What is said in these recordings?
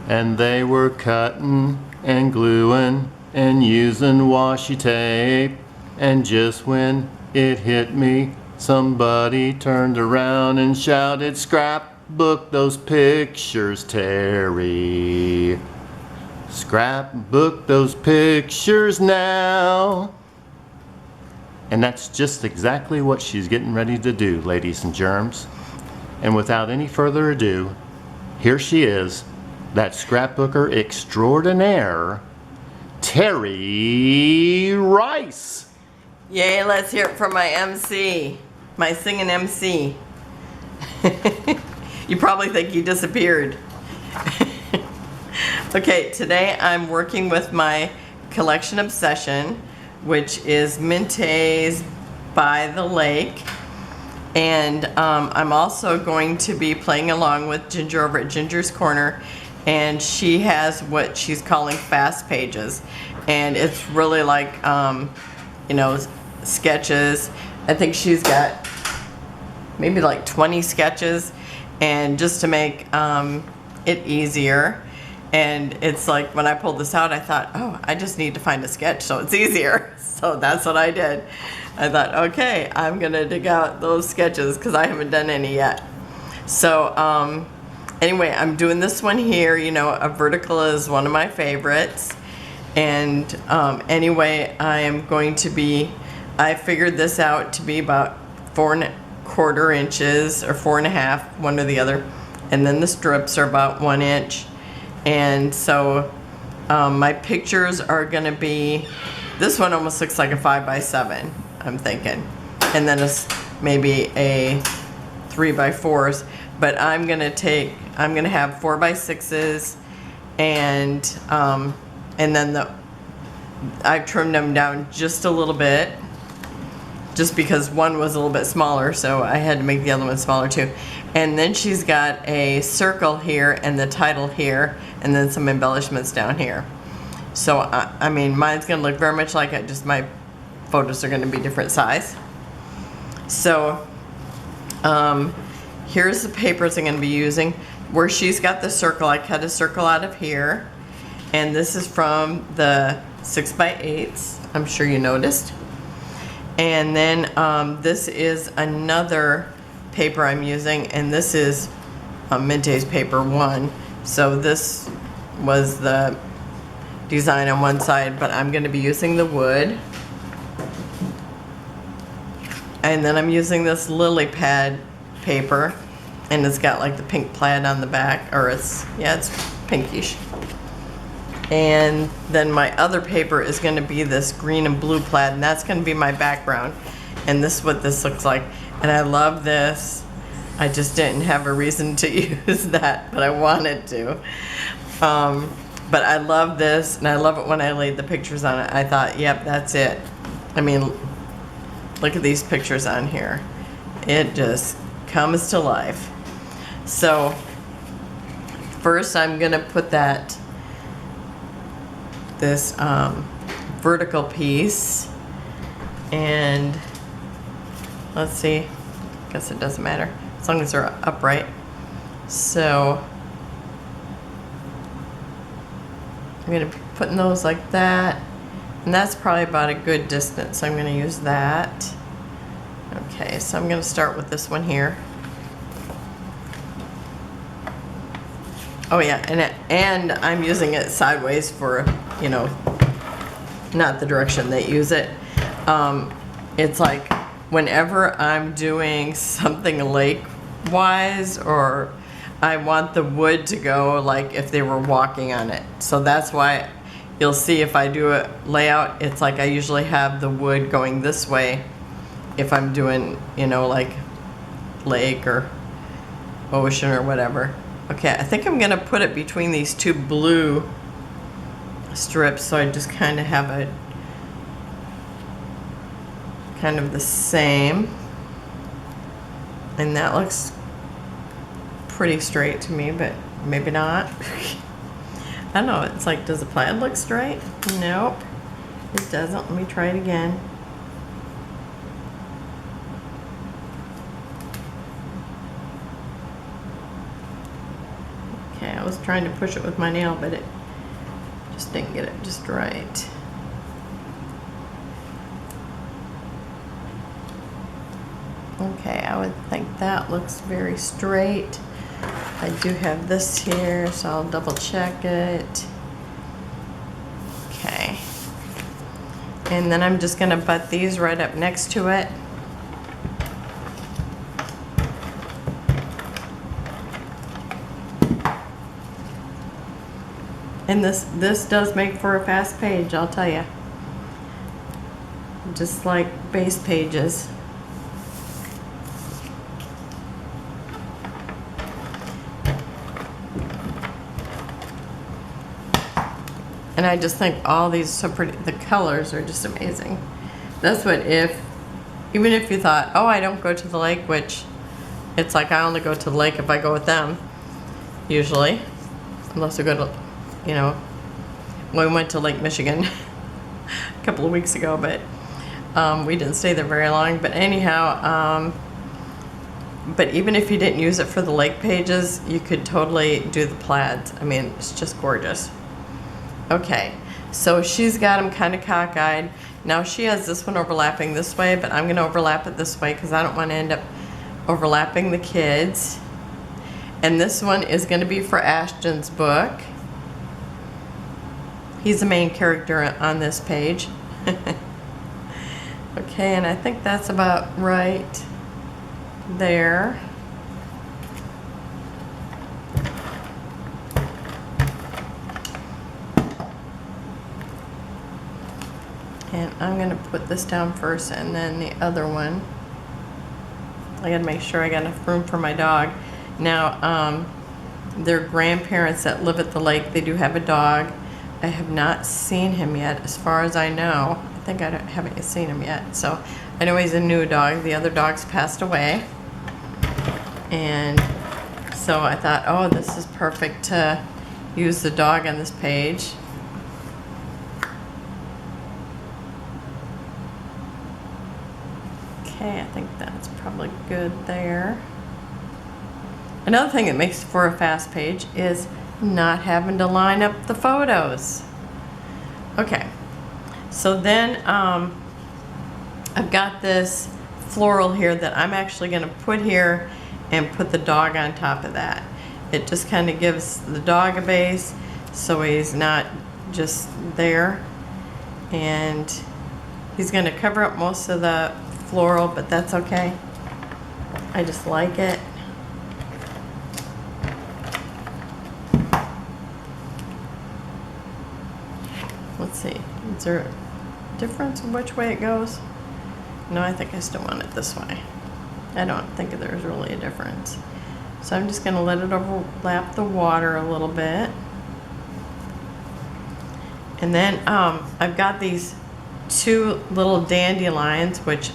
and they were cutting and gluing and using washi tape, and just when it hit me, somebody turned around and shouted, "Scrapbook those pictures, Terry. Scrapbook those pictures now." And that's just exactly what she's getting ready to do, ladies and germs. And without any further ado, here she is, that scrapbooker extraordinaire, Terry Rice. Yay, let's hear it from my MC, my singing MC. You probably think he disappeared. Okay, today I'm working with my collection obsession, which is Mintay's By the Lake. And I'm also going to be playing along with Ginger over at Ginger's Corner, and she has what she's calling fast pages, and it's really like you know, sketches. I think she's got maybe like 20 sketches, and just to make it easier. And it's like when I pulled this out, I thought, oh, I just need to find a sketch so it's easier. So that's what I did. I thought, okay, I'm gonna dig out those sketches because I haven't done any yet. So anyway, I'm doing this one here. You know, a vertical is one of my favorites. And anyway, I am going to be, I figured this out to be about 4¼ inches or 4½, one or the other. And then the strips are about 1 inch. And so my pictures are gonna be, this one almost looks like a 5x7, I'm thinking. And then it's maybe a 3x4s, but I'm gonna have 4x6s, and then I've trimmed them down just a little bit, just because one was a little bit smaller, so I had to make the other one smaller too. And then she's got a circle here and the title here, and then some embellishments down here. So I mean, mine's gonna look very much like it, just my photos are gonna be different size. So here's the papers I'm gonna be using. Where she's got the circle, I cut a circle out of here, and this is from the 6x8s, I'm sure you noticed. And then this is another paper I'm using, and this is Mintay's paper 1. So this was the design on one side, but I'm going to be using the wood. And then I'm using this lily pad paper, and it's got like the pink plaid on the back, or it's pinkish. And then my other paper is going to be this green and blue plaid, and that's going to be my background. And this is what this looks like. And I love this. I just didn't have a reason to use that, but I wanted to. But I love this, and I love it when I laid the pictures on it. I thought, yep, that's it. I mean, look at these pictures on here. It just comes to life. So first I'm going to put this vertical piece, and let's see, guess it doesn't matter as long as they're upright. So I'm going to be putting those like that, and that's probably about a good distance, so I'm going to use that. Okay, so I'm going to start with this one here. Oh yeah, and I'm using it sideways for, you know, not the direction they use it. It's like whenever I'm doing something lake-wise, or I want the wood to go like if they were walking on it. So that's why you'll see if I do a layout, it's like I usually have the wood going this way if I'm doing, you know, like lake or ocean or whatever. Okay, I think I'm gonna put it between these two blue strips, so I just kind of have a kind of the same, and that looks pretty straight to me, but maybe not. I don't know, it's like, does the plaid look straight? Nope, it doesn't. Let me try it again. Okay, I was trying to push it with my nail, but it just didn't get it just right. Okay, I would think that looks very straight. I do have this here, so I'll double check it. Okay. And then I'm just gonna butt these right up next to it. And this does make for a fast page, I'll tell you. Just like base pages. And I just think all these so pretty, the colors are just amazing. That's what even if you thought, oh, I don't go to the lake, which it's like I only go to the lake if I go with them, usually. Unless we go to, you know, we went to Lake Michigan a couple of weeks ago, but we didn't stay there very long. But anyhow, but even if you didn't use it for the lake pages, you could totally do the plaids. I mean, it's just gorgeous. Okay, so she's got them kind of cockeyed. Now she has this one overlapping this way, but I'm going to overlap it this way because I don't want to end up overlapping the kids. And this one is going to be for Ashton's book. He's the main character on this page. Okay, and I think that's about right there. And I'm gonna put this down first and then the other one. I gotta make sure I got enough room for my dog. Now, their grandparents that live at the lake, they do have a dog. I have not seen him yet, as far as I know. I think I haven't seen him yet. So I know he's a new dog. The other dogs passed away. And so I thought, oh, this is perfect to use the dog on this page. Okay, I think that's probably good there. Another thing that makes for a fast page is not having to line up the photos. Okay, so then I've got this floral here that I'm actually going to put here and put the dog on top of that. It just kind of gives the dog a base so he's not just there. And he's going to cover up most of the floral, but that's okay. I just like it. Let's see, is there a difference in which way it goes? No, I think I still want it this way. I don't think there's really a difference. So I'm just going to let it overlap the water a little bit. And then I've got these two little dandelions, which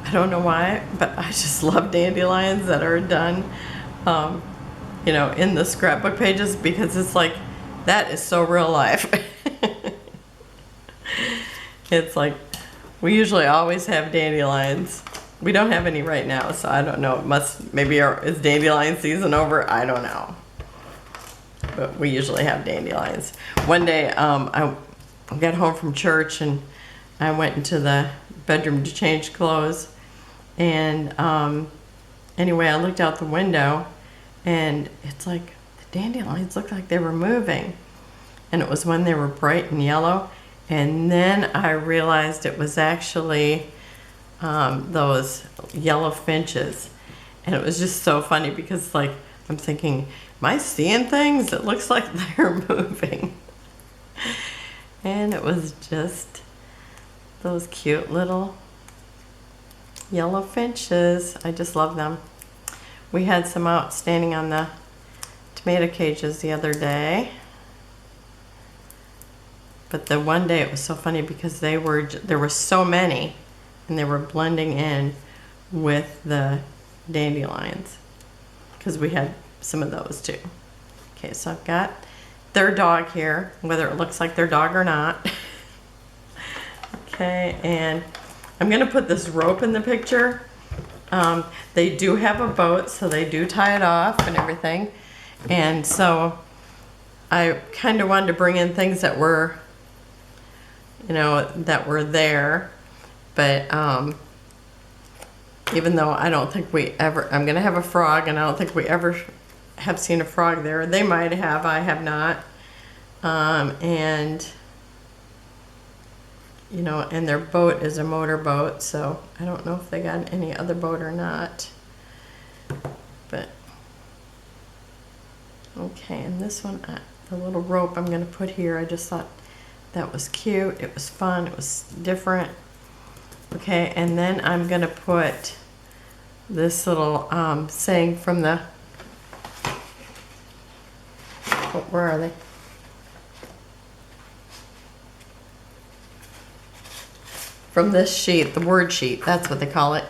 I don't know why, but I just love dandelions that are done, you know, in the scrapbook pages, because it's like, that is so real life. It's like, we usually always have dandelions. We don't have any right now, so I don't know. It must, maybe is dandelion season over? I don't know. But we usually have dandelions. One day, I got home from church and I went into the bedroom to change clothes. And anyway, I looked out the window and it's like the dandelions looked like they were moving. And it was when they were bright and yellow. And then I realized it was actually those yellow finches. And it was just so funny because, like, I'm thinking, am I seeing things? It looks like they're moving. And it was just those cute little yellow finches. I just love them. We had some out standing on the tomato cages the other day. But the one day it was so funny because there were so many and they were blending in with the dandelions because we had some of those too. Okay, so I've got their dog here, whether it looks like their dog or not. Okay, and I'm gonna put this rope in the picture. They do have a boat, so they do tie it off and everything. And so I kind of wanted to bring in things that were, you know, that were there. But even though I don't think we ever, I'm going to have a frog, and I don't think we ever have seen a frog there. They might have, I have not. And, you know, and their boat is a motor boat, so I don't know if they got any other boat or not. But, okay, and this one, the little rope I'm going to put here, I just thought that was cute. It was fun. It was different. Okay, and then I'm going to put this little saying from the, oh, where are they? From this sheet, the word sheet, that's what they call it.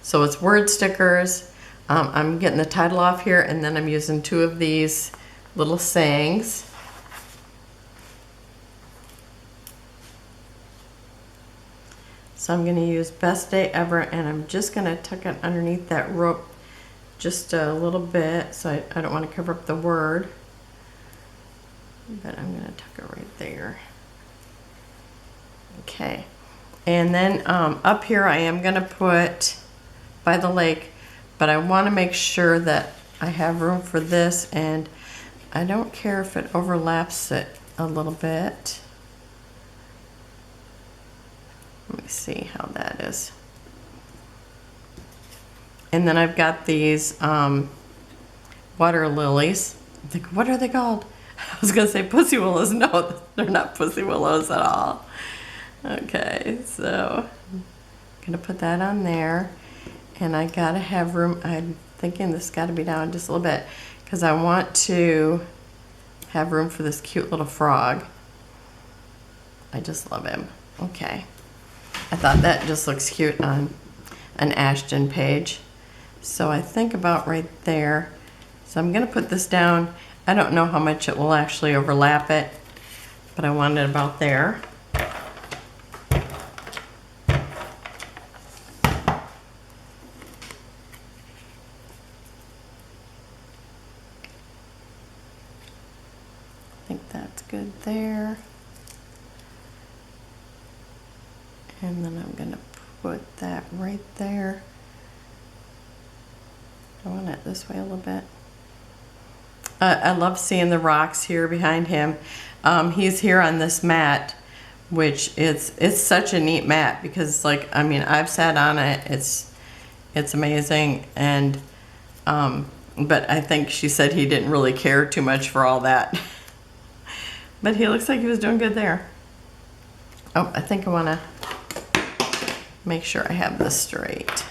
So it's word stickers. I'm getting the title off here, and then I'm using 2 of these little sayings. So I'm going to use best day ever, and I'm just going to tuck it underneath that rope just a little bit, so I don't want to cover up the word. But I'm going to tuck it right there. Okay. And then up here I am going to put by the lake, but I want to make sure that I have room for this, and I don't care if it overlaps it a little bit. Let me see how that is. And then I've got these water lilies. I think, what are they called? I was going to say pussy willows. No, they're not pussy willows at all. Okay, so I'm going to put that on there. And I got to have room. I'm thinking this got to be down just a little bit, because I want to have room for this cute little frog. I just love him. Okay. I thought that just looks cute on an Ashton page. So I think about right there. So I'm going to put this down. I don't know how much it will actually overlap it, but I want it about there. I think that's good there. And then I'm going to put that right there. I want it this way a little bit. I love seeing the rocks here behind him. He's here on this mat, which it's such a neat mat, because, like, I mean, I've sat on it. It's amazing. And but I think she said he didn't really care too much for all that. But he looks like he was doing good there. Oh, I think I want to make sure I have this straight.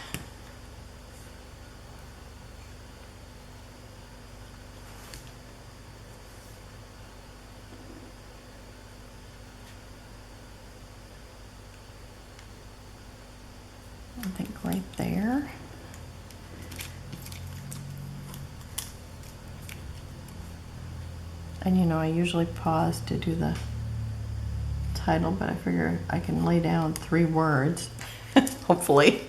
I think right there. And you know, I usually pause to do the title, but I figure I can lay down 3 words, hopefully.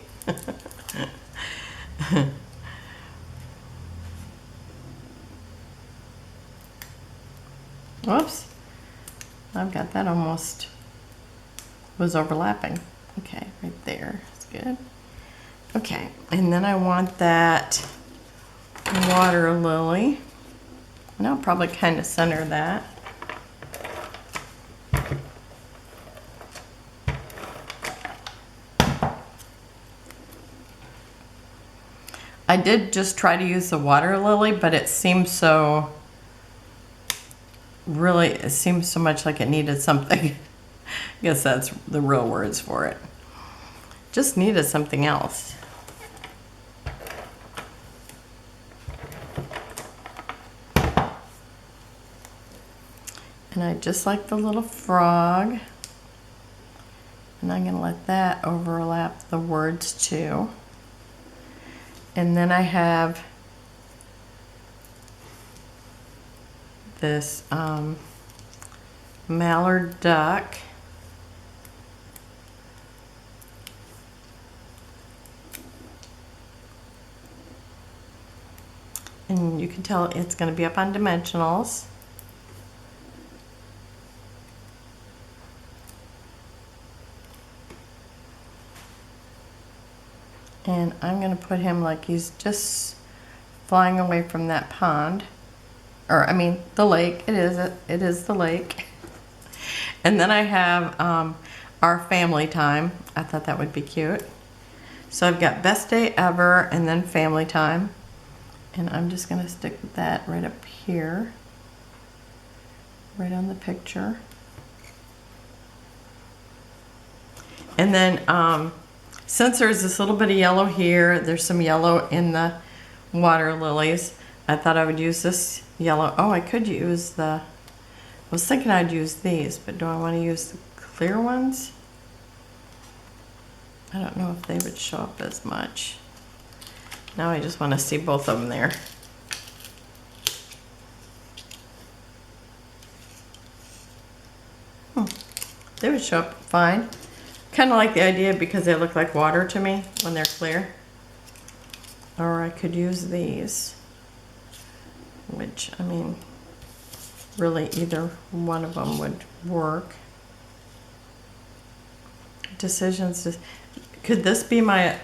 Whoops. I've got that almost was overlapping. Okay, right there. That's good. Okay, and then I want that water lily. And I'll probably kind of center that. I did just try to use the water lily, but it seemed so, really, it seemed so much like it needed something. I guess that's the real words for it. Just needed something else. And I just like the little frog. And I'm going to let that overlap the words too. And then I have this mallard duck. And you can tell it's going to be up on dimensionals. And I'm going to put him like he's just flying away from that pond. Or, I mean, the lake. It is the lake. And then I have our family time. I thought that would be cute. So I've got best day ever and then family time. And I'm just going to stick that right up here. Right on the picture. And then since there's this little bit of yellow here, there's some yellow in the water lilies. I thought I would use this yellow. Oh, I could use the, I was thinking I'd use these, but do I want to use the clear ones? I don't know if they would show up as much. Now I just want to see both of them there. They would show up fine. Kind of like the idea because they look like water to me when they're clear. Or I could use these, which, I mean, really either one of them would work. Decisions. Could this be my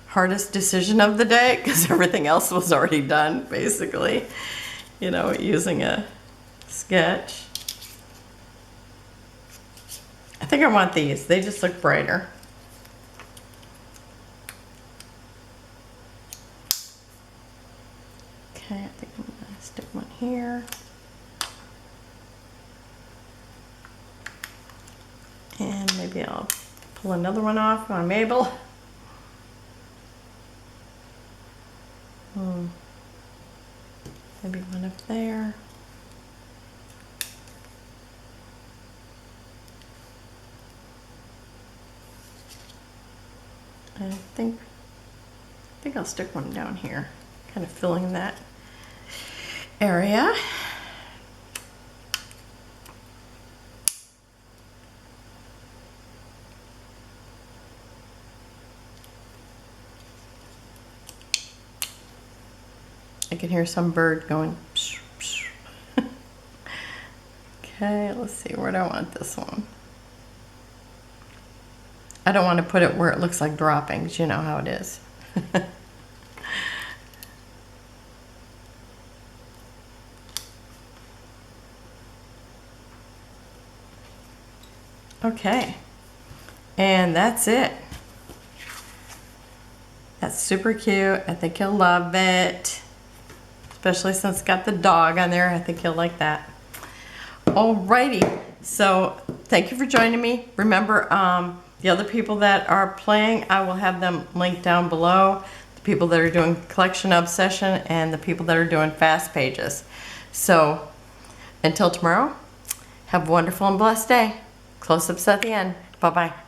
hardest decision of the day? Because everything else was already done, basically. You know, using a sketch. I think I want these. They just look brighter. Okay, I think I'm going to stick one here. And maybe I'll pull another one off on Mabel. Maybe one up there. I think I'll stick one down here, kind of filling that area. I can hear some bird going. Psh, psh. Okay, let's see, where do I want this one? I don't want to put it where it looks like droppings. You know how it is. Okay, and that's it. That's super cute. I think he'll love it, especially since it's got the dog on there. I think he'll like that. Alrighty, so thank you for joining me. Remember, the other people that are playing, I will have them linked down below. The people that are doing collection obsession and the people that are doing fast pages. So until tomorrow, have a wonderful and blessed day. Close-ups at the end. Bye-bye.